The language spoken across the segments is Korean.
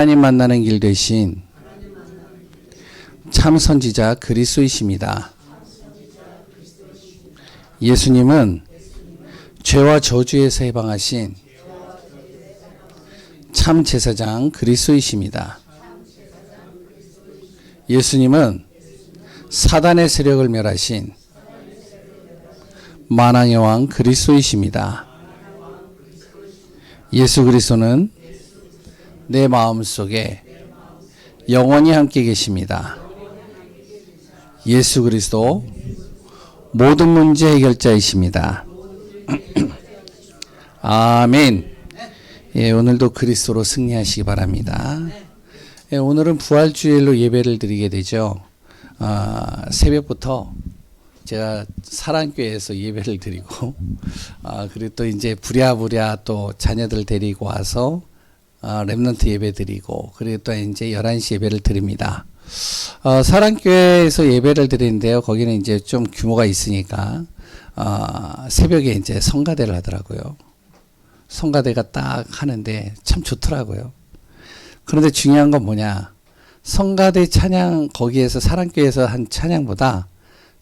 하나님 만나는 길 되신 참 선지자 그리스도이십니다. 예수님은 죄와 저주에서 해방하신 참 제사장 그리스도이십니다. 예수님은 사단의 세력을 멸하신 만왕의 왕 그리스도이십니다. 예수 그리스도는 내 마음속에 영원히 함께 계십니다. 예수 그리스도 모든 문제 해결자이십니다. 아멘. 예, 오늘도 그리스도로 승리하시기 바랍니다. 예, 오늘은 부활주일로 예배를 드리게 되죠. 새벽부터 제가 사랑교회에서 예배를 드리고, 그리고 또 이제 부랴부랴 또 자녀들 데리고 와서 렘넌트 예배 드리고, 그리고 또 이제 11시 예배를 드립니다. 사랑교회에서 예배를 드리는데요. 거기는 이제 좀 규모가 있으니까, 새벽에 이제 성가대를 하더라고요. 성가대가 딱 하는데 참 좋더라고요. 그런데 중요한 건 뭐냐. 성가대 찬양, 거기에서 사랑교회에서 한 찬양보다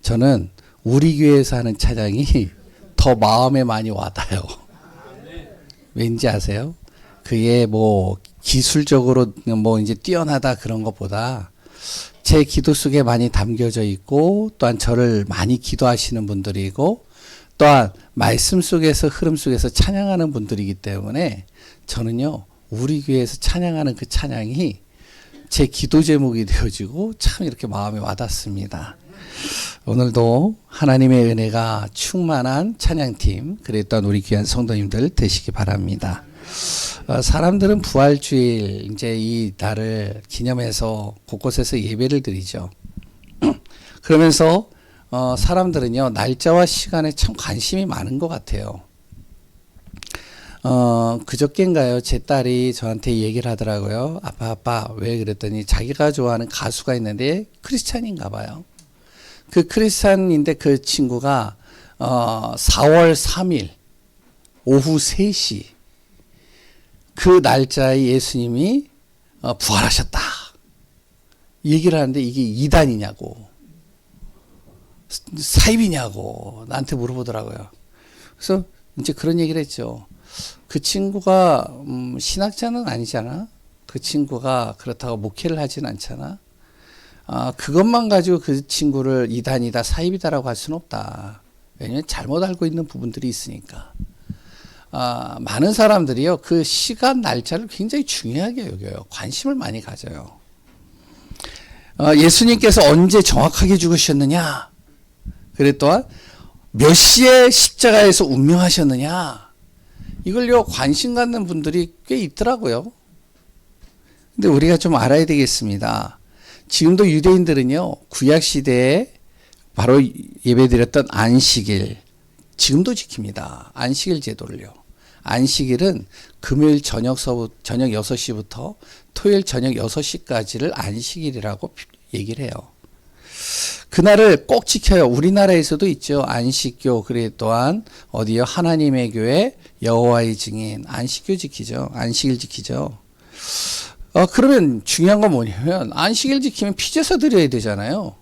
저는 우리 교회에서 하는 찬양이 더 마음에 많이 와닿아요. 왠지 아세요? 그게 뭐 기술적으로 뭐 이제 뛰어나다 그런 것보다 제 기도 속에 많이 담겨져 있고, 또한 저를 많이 기도하시는 분들이고, 또한 말씀 속에서 흐름 속에서 찬양하는 분들이기 때문에 저는요, 우리 교회에서 찬양하는 그 찬양이 제 기도 제목이 되어지고 참 이렇게 마음에 와닿습니다. 오늘도 하나님의 은혜가 충만한 찬양팀, 그리고 또한 우리 귀한 성도님들 되시기 바랍니다. 사람들은 부활주일 이제 이 날을 기념해서 곳곳에서 예배를 드리죠. 그러면서 사람들은요, 날짜와 시간에 참 관심이 많은 것 같아요. 그저께인가요, 제 딸이 저한테 얘기를 하더라고요. 아빠 왜 그랬더니 자기가 좋아하는 가수가 있는데 크리스찬인가 봐요. 그 크리스찬인데 그 친구가 4월 3일 오후 3시 그 날짜에 예수님이 부활하셨다 얘기를 하는데, 이게 이단이냐고 사입이냐고 나한테 물어보더라고요. 그래서 이제 그런 얘기를 했죠. 그 친구가 신학자는 아니잖아. 그 친구가 그렇다고 목회를 하진 않잖아. 그것만 가지고 그 친구를 이단이다 사입이다라고 할 수는 없다. 왜냐하면 잘못 알고 있는 부분들이 있으니까. 많은 사람들이요, 그 시간 날짜를 굉장히 중요하게 여겨요. 관심을 많이 가져요. 예수님께서 언제 정확하게 죽으셨느냐, 그래 또한 몇 시에 십자가에서 운명하셨느냐, 이걸요 관심 갖는 분들이 꽤 있더라고요. 근데 우리가 좀 알아야 되겠습니다. 지금도 유대인들은요, 구약시대에 바로 예배드렸던 안식일 지금도 지킵니다. 안식일 제도를요. 안식일은 금요일 저녁 6시부터 토요일 저녁 6시까지를 안식일이라고 얘기를 해요. 그날을 꼭 지켜요. 우리나라에서도 있죠. 안식교, 그리고 또한 어디요? 하나님의 교회, 여호와의 증인, 안식교 지키죠. 안식일 지키죠. 그러면 중요한 건 뭐냐면, 안식일 지키면 피제사 드려야 되잖아요.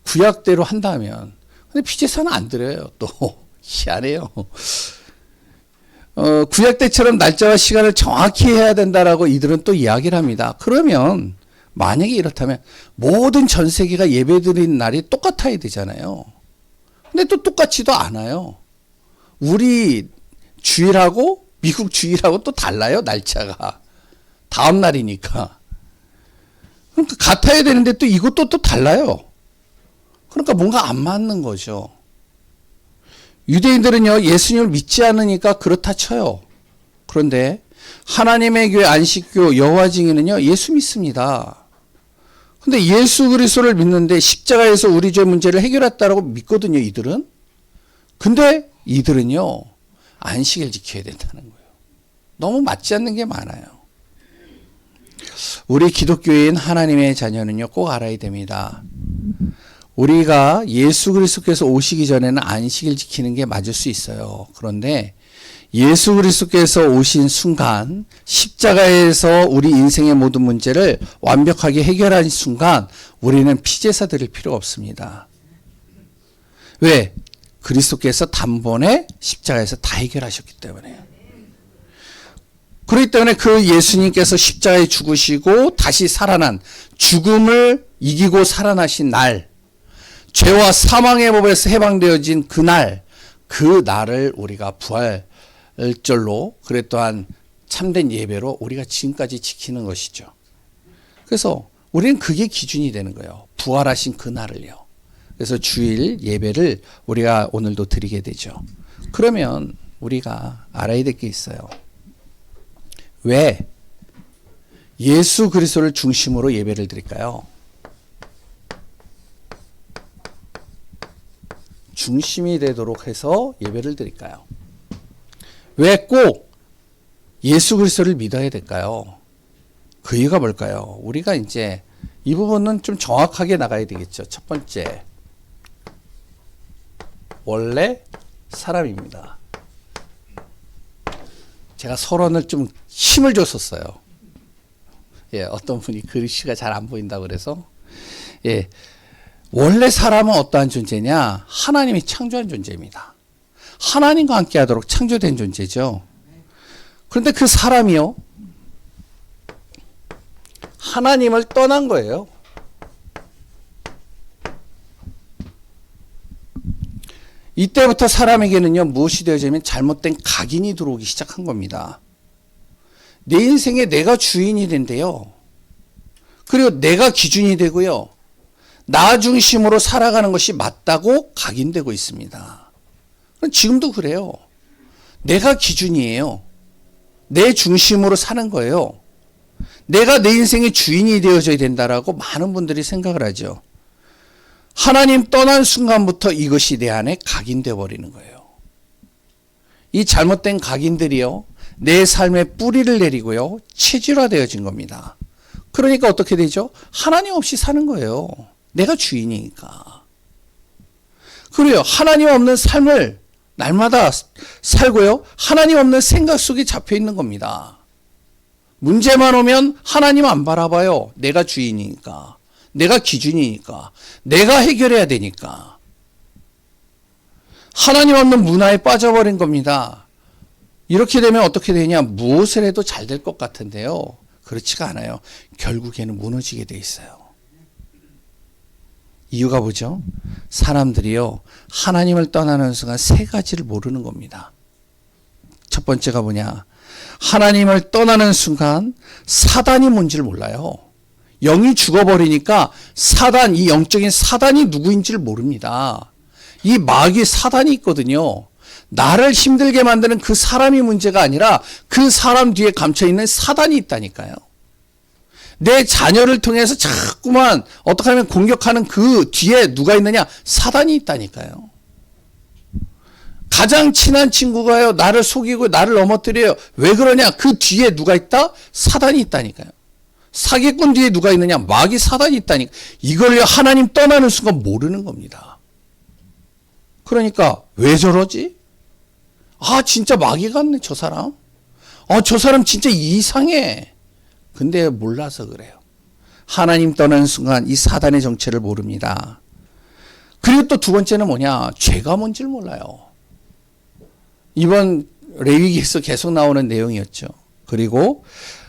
구약대로 한다면. 근데 피제사는 안 드려요. 또 희한해요. 구약 때처럼 날짜와 시간을 정확히 해야 된다라고 이들은 또 이야기를 합니다. 그러면 만약에 이렇다면 모든 전 세계가 예배드리는 날이 똑같아야 되잖아요. 근데 또 똑같지도 않아요. 우리 주일하고 미국 주일하고 또 달라요, 날짜가. 다음 날이니까. 그러니까 같아야 되는데 또 이것도 또 달라요. 그러니까 뭔가 안 맞는 거죠. 유대인들은요, 예수님을 믿지 않으니까 그렇다 쳐요. 그런데 하나님의 교회 안식교 여호와 증인은요, 예수 믿습니다. 근데 예수 그리스도를 믿는데 십자가에서 우리 죄 문제를 해결했다라고 믿거든요, 이들은. 근데 이들은요, 안식일 지켜야 된다는 거예요. 너무 맞지 않는 게 많아요. 우리 기독교인 하나님의 자녀는요, 꼭 알아야 됩니다. 우리가 예수 그리스도께서 오시기 전에는 안식일 지키는 게 맞을 수 있어요. 그런데 예수 그리스도께서 오신 순간, 십자가에서 우리 인생의 모든 문제를 완벽하게 해결한 순간 우리는 피제사 드릴 필요가 없습니다. 왜? 그리스도께서 단번에 십자가에서 다 해결하셨기 때문에요. 그렇기 때문에 그 예수님께서 십자가에 죽으시고 다시 살아난, 죽음을 이기고 살아나신 날, 죄와 사망의 법에서 해방되어진 그날, 그 날을 우리가 부활절로, 그래 또한 참된 예배로 우리가 지금까지 지키는 것이죠. 그래서 우리는 그게 기준이 되는 거예요. 부활하신 그날을요. 그래서 주일 예배를 우리가 오늘도 드리게 되죠. 그러면 우리가 알아야 될 게 있어요. 왜 예수 그리스도를 중심으로 예배를 드릴까요? 중심이 되도록 해서 예배를 드릴까요? 왜 꼭 예수 그리스도를 믿어야 될까요? 그 이유가 뭘까요? 우리가 이제 이 부분은 좀 정확하게 나가야 되겠죠. 첫 번째, 원래 사람입니다. 제가 서론을 좀 힘을 줬었어요. 예, 어떤 분이 글씨가 잘 안 보인다고 그래서. 예, 원래 사람은 어떠한 존재냐? 하나님이 창조한 존재입니다. 하나님과 함께 하도록 창조된 존재죠. 그런데 그 사람이요, 하나님을 떠난 거예요. 이때부터 사람에게는요, 무엇이 되어지면 잘못된 각인이 들어오기 시작한 겁니다. 내 인생에 내가 주인이 된대요. 그리고 내가 기준이 되고요. 나 중심으로 살아가는 것이 맞다고 각인되고 있습니다. 지금도 그래요. 내가 기준이에요. 내 중심으로 사는 거예요. 내가 내 인생의 주인이 되어져야 된다라고 많은 분들이 생각을 하죠. 하나님 떠난 순간부터 이것이 내 안에 각인되어 버리는 거예요. 이 잘못된 각인들이요, 내 삶의 뿌리를 내리고요, 체질화되어진 겁니다. 그러니까 어떻게 되죠? 하나님 없이 사는 거예요. 내가 주인이니까. 그래요. 하나님 없는 삶을 날마다 살고요, 하나님 없는 생각 속에 잡혀 있는 겁니다. 문제만 오면 하나님 안 바라봐요. 내가 주인이니까. 내가 기준이니까. 내가 해결해야 되니까. 하나님 없는 문화에 빠져버린 겁니다. 이렇게 되면 어떻게 되냐? 무엇을 해도 잘 될 것 같은데요, 그렇지가 않아요. 결국에는 무너지게 돼 있어요. 이유가 뭐죠? 사람들이요, 하나님을 떠나는 순간 세 가지를 모르는 겁니다. 첫 번째가 뭐냐? 하나님을 떠나는 순간 사단이 뭔지를 몰라요. 영이 죽어버리니까 사단, 이 영적인 사단이 누구인지를 모릅니다. 이 마귀 사단이 있거든요. 나를 힘들게 만드는 그 사람이 문제가 아니라 그 사람 뒤에 감춰있는 사단이 있다니까요. 내 자녀를 통해서 자꾸만 어떻게 하면 공격하는 그 뒤에 누가 있느냐? 사단이 있다니까요. 가장 친한 친구가요, 나를 속이고 나를 넘어뜨려요. 왜 그러냐? 그 뒤에 누가 있다? 사단이 있다니까요. 사기꾼 뒤에 누가 있느냐? 마귀 사단이 있다니까. 이걸요, 하나님 떠나는 순간 모르는 겁니다. 그러니까 왜 저러지? 아, 진짜 마귀 같네, 저 사람. 저 사람 진짜 이상해. 근데 몰라서 그래요. 하나님 떠나는 순간 이 사단의 정체를 모릅니다. 그리고 또 두 번째는 뭐냐? 죄가 뭔지를 몰라요. 이번 레위기에서 계속 나오는 내용이었죠. 그리고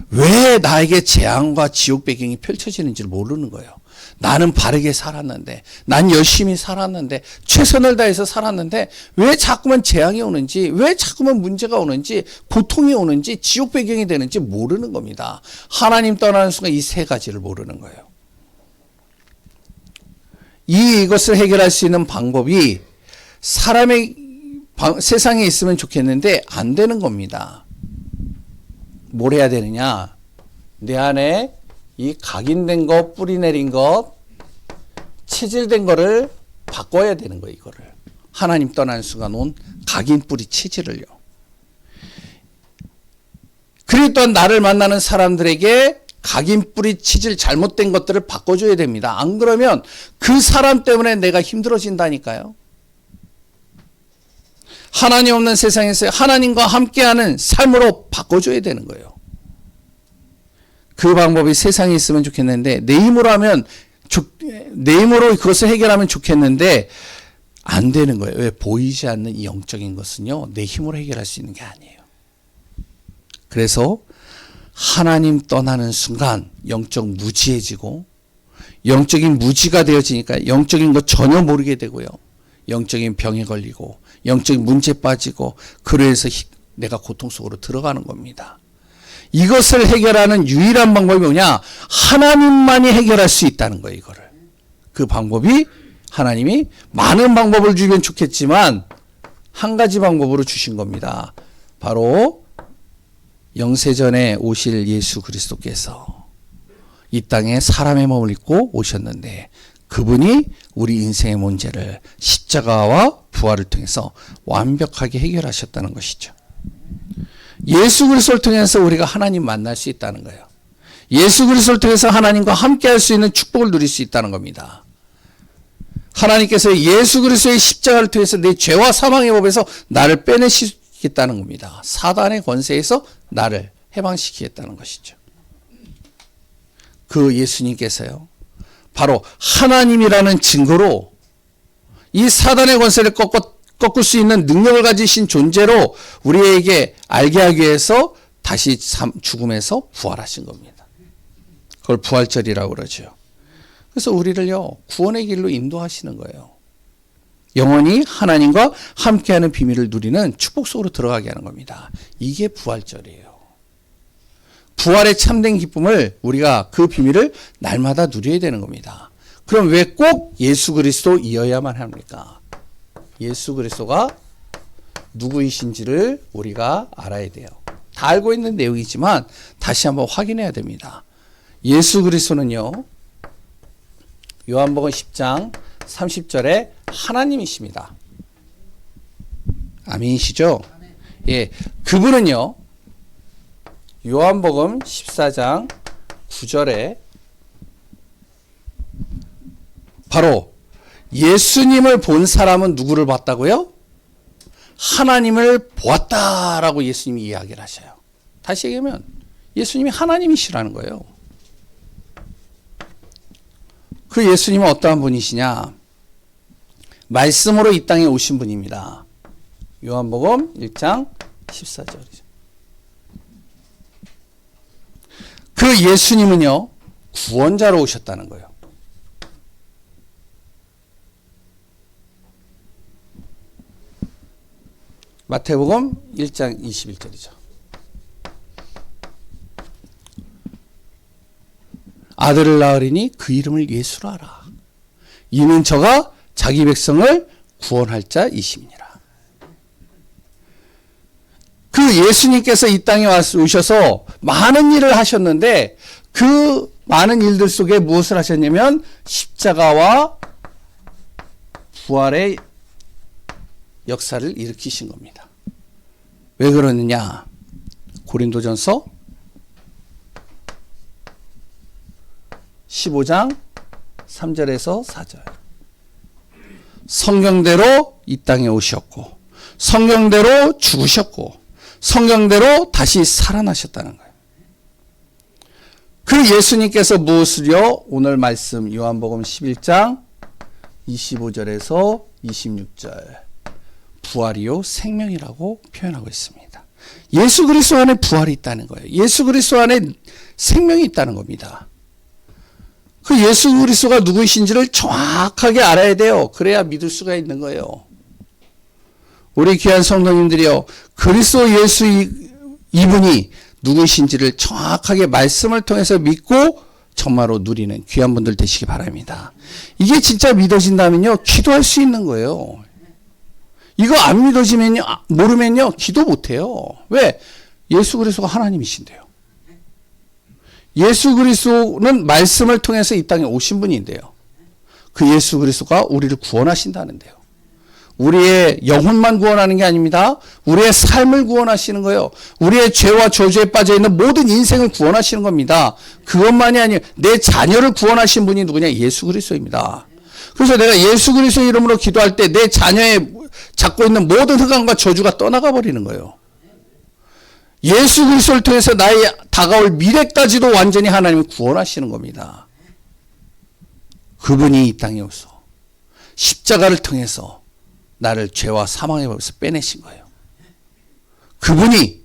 왜 나에게 재앙과 지옥 배경이 펼쳐지는지를 모르는 거예요. 나는 바르게 살았는데, 난 열심히 살았는데, 최선을 다해서 살았는데 왜 자꾸만 재앙이 오는지, 왜 자꾸만 문제가 오는지, 고통이 오는지, 지옥 배경이 되는지 모르는 겁니다. 하나님 떠나는 순간 이 세 가지를 모르는 거예요. 이것을 해결할 수 있는 방법이 세상에 있으면 좋겠는데 안 되는 겁니다. 뭘 해야 되느냐? 내 안에 이 각인된 것, 뿌리 내린 것, 체질된 거를 바꿔야 되는 거예요. 이거를 하나님 떠나는 순간 온 각인 뿌리 체질을요. 그리고 또한 나를 만나는 사람들에게 각인 뿌리 체질, 잘못된 것들을 바꿔줘야 됩니다. 안 그러면 그 사람 때문에 내가 힘들어진다니까요. 하나님 없는 세상에서 하나님과 함께하는 삶으로 바꿔줘야 되는 거예요. 그 방법이 세상에 있으면 좋겠는데 내 힘으로 하면 내 힘으로 그것을 해결하면 좋겠는데 안 되는 거예요. 왜? 보이지 않는 이 영적인 것은요, 내 힘으로 해결할 수 있는 게 아니에요. 그래서 하나님 떠나는 순간 영적 무지해지고, 영적인 무지가 되어지니까 영적인 것 전혀 모르게 되고요, 영적인 병에 걸리고 영적인 문제에 빠지고, 그래서 내가 고통 속으로 들어가는 겁니다. 이것을 해결하는 유일한 방법이 뭐냐? 하나님만이 해결할 수 있다는 거예요. 이거를. 그 방법이 하나님이 많은 방법을 주면 좋겠지만 한 가지 방법으로 주신 겁니다. 바로 영세전에 오실 예수 그리스도께서 이 땅에 사람의 몸을 입고 오셨는데, 그분이 우리 인생의 문제를 십자가와 부활을 통해서 완벽하게 해결하셨다는 것이죠. 예수 그리스도를 통해서 우리가 하나님 만날 수 있다는 거예요. 예수 그리스도를 통해서 하나님과 함께 할 수 있는 축복을 누릴 수 있다는 겁니다. 하나님께서 예수 그리스도의 십자가를 통해서 내 죄와 사망의 법에서 나를 빼내시겠다는 겁니다. 사단의 권세에서 나를 해방시키겠다는 것이죠. 그 예수님께서요, 바로 하나님이라는 증거로 이 사단의 권세를 꺾을 수 있는 능력을 가지신 존재로 우리에게 알게 하기 위해서 다시 죽음에서 부활하신 겁니다. 그걸 부활절이라고 그러죠. 그래서 우리를요, 구원의 길로 인도하시는 거예요. 영원히 하나님과 함께하는 비밀을 누리는 축복 속으로 들어가게 하는 겁니다. 이게 부활절이에요. 부활의 참된 기쁨을 우리가 그 비밀을 날마다 누려야 되는 겁니다. 그럼 왜 꼭 예수 그리스도이어야만 합니까? 예수 그리스도가 누구이신지를 우리가 알아야 돼요. 다 알고 있는 내용이지만 다시 한번 확인해야 됩니다. 예수 그리스도는요, 요한복음 10장 30절에 하나님이십니다. 아멘이시죠? 예, 그분은요, 요한복음 14장 9절에 바로 예수님을 본 사람은 누구를 봤다고요? 하나님을 보았다라고 예수님이 이야기를 하셔요. 다시 얘기하면 예수님이 하나님이시라는 거예요. 그 예수님은 어떠한 분이시냐? 말씀으로 이 땅에 오신 분입니다. 요한복음 1장 14절이죠. 그 예수님은요, 구원자로 오셨다는 거예요. 마태복음 1장 21절이죠. 아들을 낳으리니 그 이름을 예수로 하라. 이는 저가 자기 백성을 구원할 자이심이니라. 그 예수님께서 이 땅에 오셔서 많은 일을 하셨는데, 그 많은 일들 속에 무엇을 하셨냐면 십자가와 부활의 역사를 일으키신 겁니다. 왜 그러느냐? 고린도전서 15장 3절에서 4절. 성경대로 이 땅에 오셨고, 성경대로 죽으셨고, 성경대로 다시 살아나셨다는 거예요. 그 예수님께서 무엇을요? 오늘 말씀 요한복음 11장 25절에서 26절. 부활이요 생명이라고 표현하고 있습니다. 예수 그리스도 안에 부활이 있다는 거예요. 예수 그리스도 안에 생명이 있다는 겁니다. 그 예수 그리스도가 누구이신지를 정확하게 알아야 돼요. 그래야 믿을 수가 있는 거예요. 우리 귀한 성도님들이요, 그리스도 예수 이분이 누구이신지를 정확하게 말씀을 통해서 믿고 정말로 누리는 귀한 분들 되시기 바랍니다. 이게 진짜 믿어진다면요, 기도할 수 있는 거예요. 이거 안 믿어지면요, 모르면요, 기도 못해요. 왜? 예수 그리스도가 하나님이신데요. 예수 그리스도는 말씀을 통해서 이 땅에 오신 분인데요. 그 예수 그리스도가 우리를 구원하신다는데요. 우리의 영혼만 구원하는 게 아닙니다. 우리의 삶을 구원하시는 거예요. 우리의 죄와 저주에 빠져있는 모든 인생을 구원하시는 겁니다. 그것만이 아니에요. 내 자녀를 구원하신 분이 누구냐? 예수 그리스도입니다. 그래서 내가 예수 그리스도 이름으로 기도할 때 내 자녀의 잡고 있는 모든 흑암과 저주가 떠나가 버리는 거예요. 예수 그리스도를 통해서 나의 다가올 미래까지도 완전히 하나님이 구원하시는 겁니다. 그분이 이 땅에 오셔서 십자가를 통해서 나를 죄와 사망의 법에서 빼내신 거예요. 그분이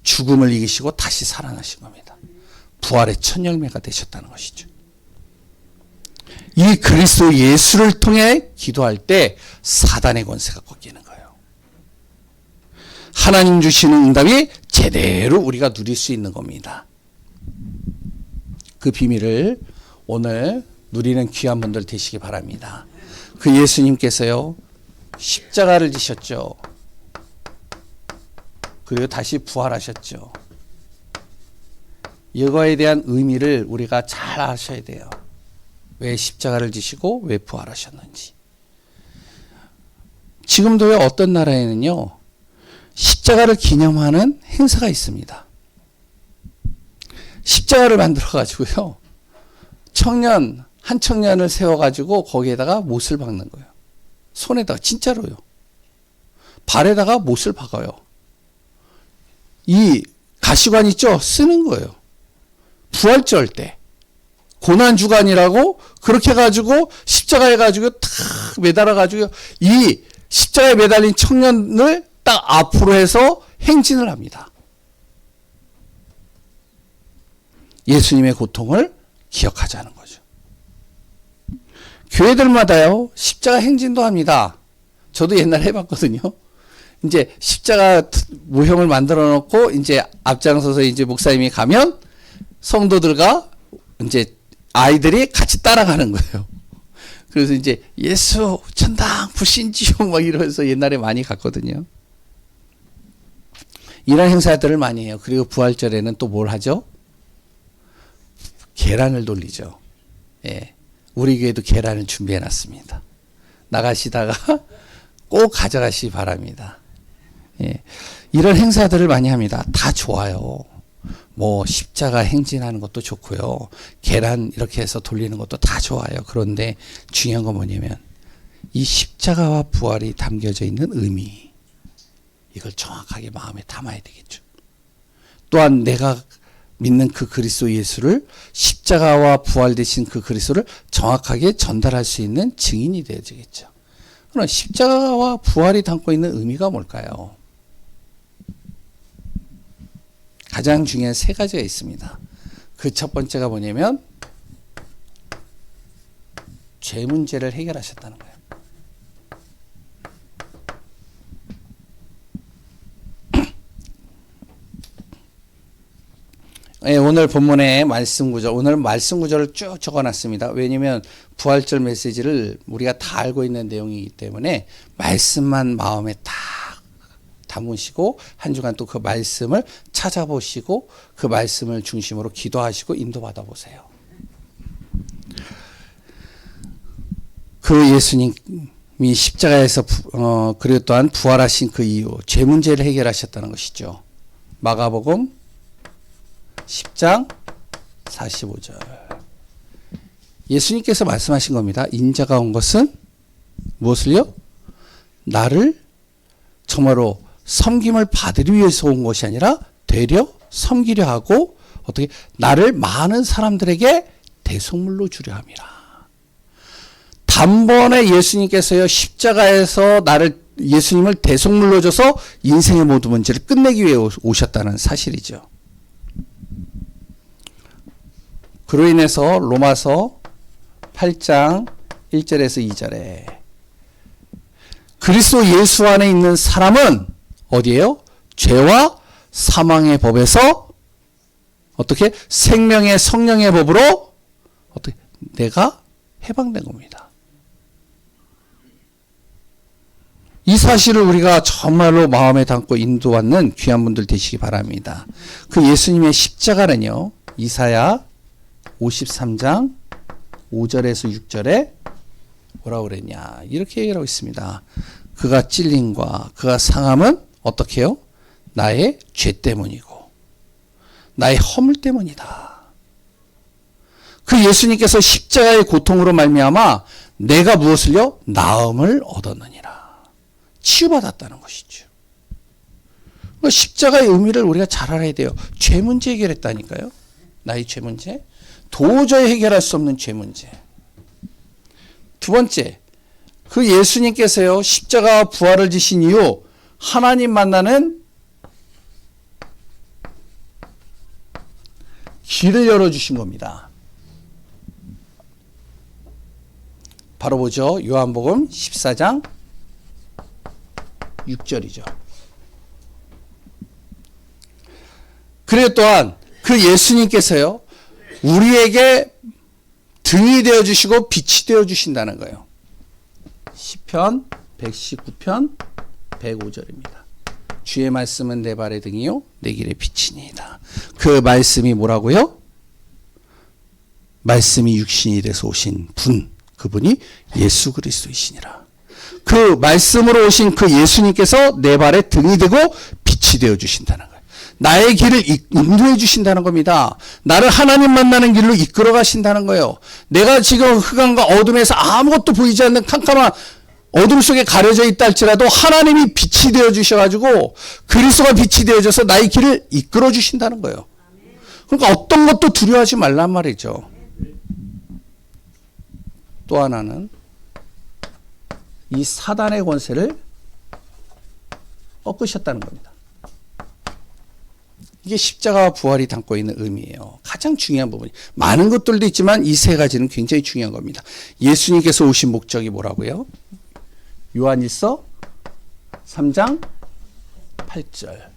죽음을 이기시고 다시 살아나신 겁니다. 부활의 첫 열매가 되셨다는 것이죠. 이 그리스도 예수를 통해 기도할 때 사단의 권세가 꺾이는 거예요. 하나님 주시는 응답이 제대로 우리가 누릴 수 있는 겁니다. 그 비밀을 오늘 누리는 귀한 분들 되시기 바랍니다. 그 예수님께서요, 십자가를 지셨죠. 그리고 다시 부활하셨죠. 이거에 대한 의미를 우리가 잘 아셔야 돼요. 왜 십자가를 지시고 왜 부활하셨는지. 지금도요, 어떤 나라에는요, 십자가를 기념하는 행사가 있습니다. 십자가를 만들어 가지고요, 한 청년을 세워 가지고 거기에다가 못을 박는 거예요. 손에다가, 진짜로요. 발에다가 못을 박아요. 이 가시관 있죠? 쓰는 거예요. 부활절 때. 고난주간이라고 그렇게 해가지고 십자가에 가지고 탁 매달아가지고 이 십자가에 매달린 청년을 딱 앞으로 해서 행진을 합니다. 예수님의 고통을 기억하자는 거죠. 교회들마다요, 십자가 행진도 합니다. 저도 옛날에 해봤거든요. 이제 십자가 모형을 만들어 놓고 이제 앞장서서 이제 목사님이 가면 성도들과 이제 아이들이 같이 따라가는 거예요. 그래서 이제 예수 천당 불신지옥 막 이러면서 옛날에 많이 갔거든요. 이런 행사들을 많이 해요. 그리고 부활절에는 또 뭘 하죠? 계란을 돌리죠. 예. 우리 교회도 계란을 준비해 놨습니다. 나가시다가 꼭 가져가시기 바랍니다. 예. 이런 행사들을 많이 합니다. 다 좋아요. 뭐 십자가 행진하는 것도 좋고요. 계란 이렇게 해서 돌리는 것도 다 좋아요. 그런데 중요한 건 뭐냐면 이 십자가와 부활이 담겨져 있는 의미, 이걸 정확하게 마음에 담아야 되겠죠. 또한 내가 믿는 그 그리스도 예수를, 십자가와 부활되신 그 그리스도를 정확하게 전달할 수 있는 증인이 되어야 되겠죠. 그럼 십자가와 부활이 담고 있는 의미가 뭘까요? 가장 중요한 세 가지가 있습니다. 그 첫 번째가 뭐냐면 죄 문제를 해결하셨다는 거예요. 네, 오늘 본문의 말씀 구절, 오늘 말씀 구절을 쭉 적어놨습니다. 왜냐하면 부활절 메시지를 우리가 다 알고 있는 내용이기 때문에 말씀만 마음에 딱 담으시고 한 주간 또 그 말씀을 찾아보시고 그 말씀을 중심으로 기도하시고 인도받아 보세요. 그 예수님이 십자가에서 그리고 또한 부활하신 그 이후 죄 문제를 해결하셨다는 것이죠. 마가복음 10장 45절. 예수님께서 말씀하신 겁니다. 인자가 온 것은 무엇을요? 나를 정말로 섬김을 받으리 위해서 온 것이 아니라 되려 섬기려 하고 어떻게 나를 많은 사람들에게 대속물로 주려 함이라. 단번에 예수님께서요, 십자가에서 예수님을 대속물로 줘서 인생의 모든 문제를 끝내기 위해 오셨다는 사실이죠. 그로 인해서 로마서 8장 1절에서 2절에 그리스도 예수 안에 있는 사람은 어디예요? 죄와 사망의 법에서 어떻게? 생명의 성령의 법으로 어떻게? 내가 해방된 겁니다. 이 사실을 우리가 정말로 마음에 담고 인도받는 귀한 분들 되시기 바랍니다. 그 예수님의 십자가는요, 이사야 53장 5절에서 6절에 뭐라고 그랬냐, 이렇게 얘기하고 있습니다. 그가 찔림과 그가 상함은 어떻게 해요? 나의 죄 때문이고 나의 허물 때문이다. 그 예수님께서 십자가의 고통으로 말미암아 내가 무엇을요? 나음을 얻었느니라. 치유받았다는 것이죠. 그러니까 십자가의 의미를 우리가 잘 알아야 돼요. 죄 문제 해결했다니까요. 나의 죄 문제. 도저히 해결할 수 없는 죄 문제. 두 번째, 그 예수님께서요, 십자가와 부활을 지신 이후 하나님 만나는 길을 열어주신 겁니다. 바로 보죠. 요한복음 14장 6절이죠. 그리고 또한 그 예수님께서요, 우리에게 등이 되어주시고 빛이 되어주신다는 거예요. 시편 119편 105절입니다. 주의 말씀은 내 발의 등이요 내 길의 빛이니이다. 그 말씀이 뭐라고요? 말씀이 육신이 돼서 오신 분, 그분이 예수 그리스도이시니라. 그 말씀으로 오신 그 예수님께서 내 발의 등이 되고 빛이 되어 주신다는 거예요. 나의 길을 인도해 주신다는 겁니다. 나를 하나님 만나는 길로 이끌어 가신다는 거예요. 내가 지금 흑암과 어둠에서 아무것도 보이지 않는 캄캄한 어둠 속에 가려져 있다 할지라도 하나님이 빛이 되어 주셔가지고 그리스도가 빛이 되어져서 나의 길을 이끌어 주신다는 거예요. 그러니까 어떤 것도 두려워하지 말란 말이죠. 또 하나는 이 사단의 권세를 꺾으셨다는 겁니다. 이게 십자가와 부활이 담고 있는 의미예요. 가장 중요한 부분이. 많은 것들도 있지만 이 세 가지는 굉장히 중요한 겁니다. 예수님께서 오신 목적이 뭐라고요? 요한일서 3장 8절.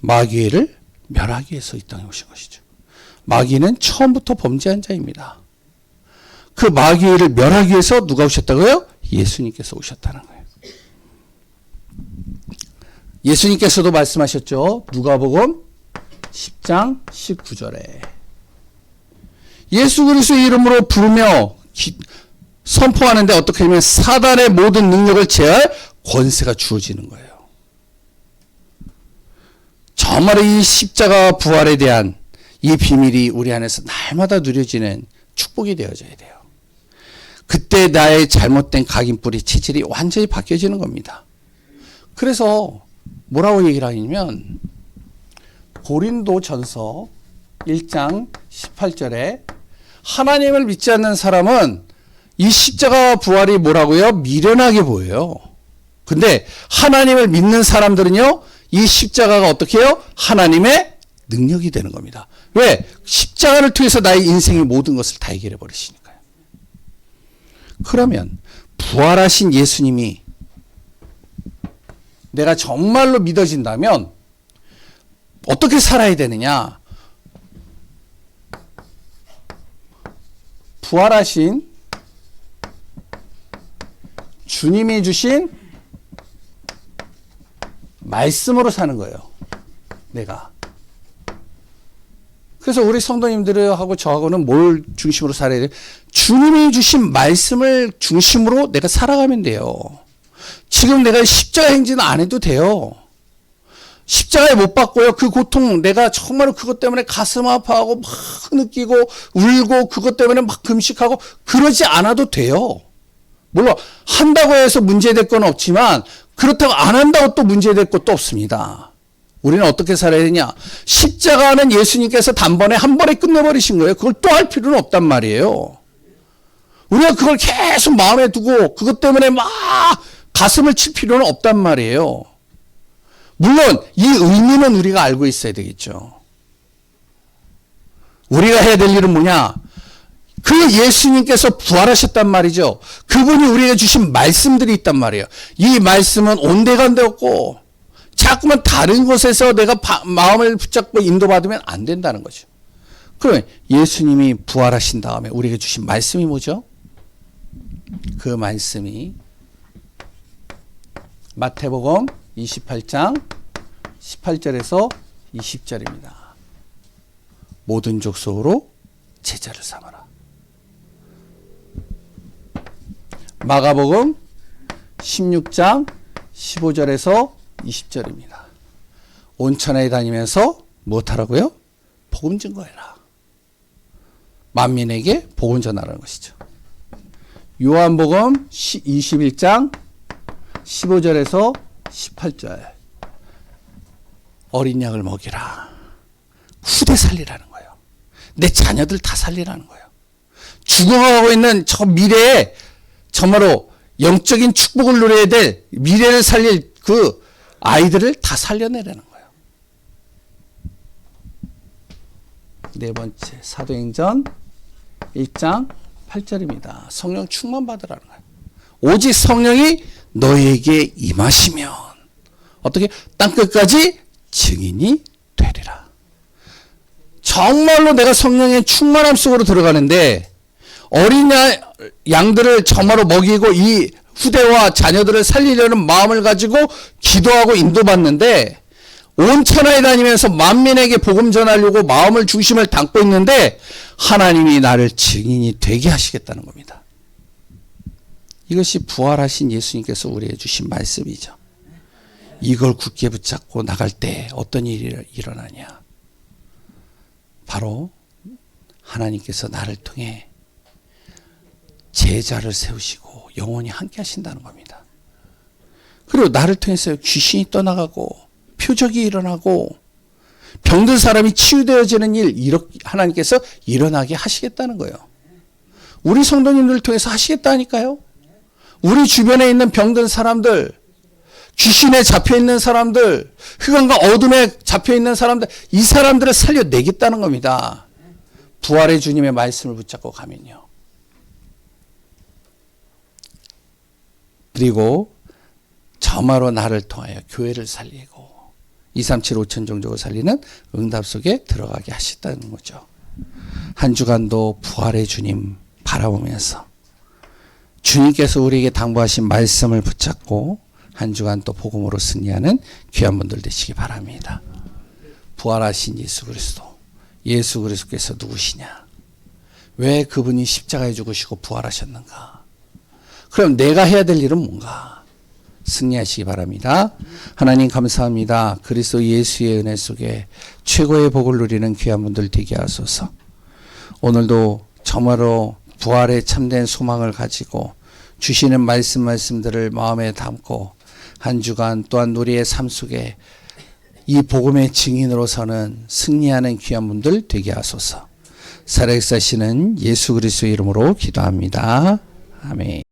마귀를 멸하기 위해서 이 땅에 오신 것이죠. 마귀는 처음부터 범죄한 자입니다. 그 마귀를 멸하기 위해서 누가 오셨다고요? 예수님께서 오셨다는 거예요. 예수님께서도 말씀하셨죠. 누가복음 10장 19절에 예수 그리스도의 이름으로 부르며 선포하는데 어떻게 하면 사단의 모든 능력을 제할 권세가 주어지는 거예요. 정말 이 십자가 부활에 대한 이 비밀이 우리 안에서 날마다 누려지는 축복이 되어져야 돼요. 그때 나의 잘못된 각인뿌리 체질이 완전히 바뀌어지는 겁니다. 그래서 뭐라고 얘기를 하냐면 고린도전서 1장 18절에 하나님을 믿지 않는 사람은 이 십자가 부활이 뭐라고요? 미련하게 보여요. 근데 하나님을 믿는 사람들은요, 이 십자가가 어떻게 해요? 하나님의 능력이 되는 겁니다. 왜? 십자가를 통해서 나의 인생의 모든 것을 다 해결해 버리시니까요. 그러면 부활하신 예수님이 내가 정말로 믿어진다면 어떻게 살아야 되느냐? 부활하신 주님이 주신 말씀으로 사는 거예요. 내가. 그래서 우리 성도님들하고 저하고는 뭘 중심으로 살아야 돼요? 주님이 주신 말씀을 중심으로 내가 살아가면 돼요. 지금 내가 십자가 행진을 안 해도 돼요. 십자가에 못 박고요. 그 고통 내가 정말 그것 때문에 가슴 아파하고 막 느끼고 울고 그것 때문에 막 금식하고 그러지 않아도 돼요. 물론 한다고 해서 문제될 건 없지만 그렇다고 안 한다고 또 문제될 것도 없습니다. 우리는 어떻게 살아야 되냐? 십자가는 예수님께서 단번에 한 번에 끝내버리신 거예요. 그걸 또 할 필요는 없단 말이에요. 우리가 그걸 계속 마음에 두고 그것 때문에 막 가슴을 칠 필요는 없단 말이에요. 물론 이 의미는 우리가 알고 있어야 되겠죠. 우리가 해야 될 일은 뭐냐? 그 예수님께서 부활하셨단 말이죠. 그분이 우리에게 주신 말씀들이 있단 말이에요. 이 말씀은 온데간데 없고 자꾸만 다른 곳에서 내가 마음을 붙잡고 인도받으면 안 된다는 거죠. 그러면 예수님이 부활하신 다음에 우리에게 주신 말씀이 뭐죠? 그 말씀이 마태복음 28장 18절에서 20절입니다. 모든 족속으로 제자를 삼아라. 마가복음 16장 15절에서 20절입니다. 온천에 다니면서 무엇하라고요? 복음 증거해라. 만민에게 복음 전하라는 것이죠. 요한복음 21장 15절에서 18절. 어린 양을 먹이라. 후대 살리라는 거예요. 내 자녀들 다 살리라는 거예요. 죽어가고 있는 저 미래에 정말로 영적인 축복을 누려야 될 미래를 살릴 그 아이들을 다 살려내라는 거예요. 네 번째, 사도행전 1장 8절입니다. 성령 충만 받으라는 거예요. 오직 성령이 너에게 임하시면 어떻게 땅끝까지 증인이 되리라. 정말로 내가 성령의 충만함 속으로 들어가는데 어린 양들을 정말로 먹이고 이 후대와 자녀들을 살리려는 마음을 가지고 기도하고 인도받는데 온 천하에 다니면서 만민에게 복음 전하려고 마음을 중심을 담고 있는데 하나님이 나를 증인이 되게 하시겠다는 겁니다. 이것이 부활하신 예수님께서 우리에게 주신 말씀이죠. 이걸 굳게 붙잡고 나갈 때 어떤 일이 일어나냐. 바로 하나님께서 나를 통해 제자를 세우시고 영원히 함께 하신다는 겁니다. 그리고 나를 통해서 귀신이 떠나가고 표적이 일어나고 병든 사람이 치유되어지는 일 이렇게 하나님께서 일어나게 하시겠다는 거예요. 우리 성도님들을 통해서 하시겠다니까요. 우리 주변에 있는 병든 사람들, 귀신에 잡혀있는 사람들, 흑암과 어둠에 잡혀있는 사람들, 이 사람들을 살려내겠다는 겁니다. 부활의 주님의 말씀을 붙잡고 가면요. 그리고 점화로 나를 통하여 교회를 살리고 237 5천 종족을 살리는 응답 속에 들어가게 하시다는 거죠. 한 주간도 부활의 주님 바라보면서 주님께서 우리에게 당부하신 말씀을 붙잡고 한 주간 또 복음으로 승리하는 귀한 분들 되시기 바랍니다. 부활하신 예수 그리스도, 예수 그리스도께서 누구시냐? 왜 그분이 십자가에 죽으시고 부활하셨는가? 그럼 내가 해야 될 일은 뭔가? 승리하시기 바랍니다. 하나님 감사합니다. 그리스도 예수의 은혜 속에 최고의 복을 누리는 귀한 분들 되게 하소서. 오늘도 정말로 부활의 참된 소망을 가지고 주시는 말씀들을 마음에 담고 한 주간 또한 우리의 삶 속에 이 복음의 증인으로서는 승리하는 귀한 분들 되게 하소서. 살아계시는 예수 그리스도의 이름으로 기도합니다. 아멘.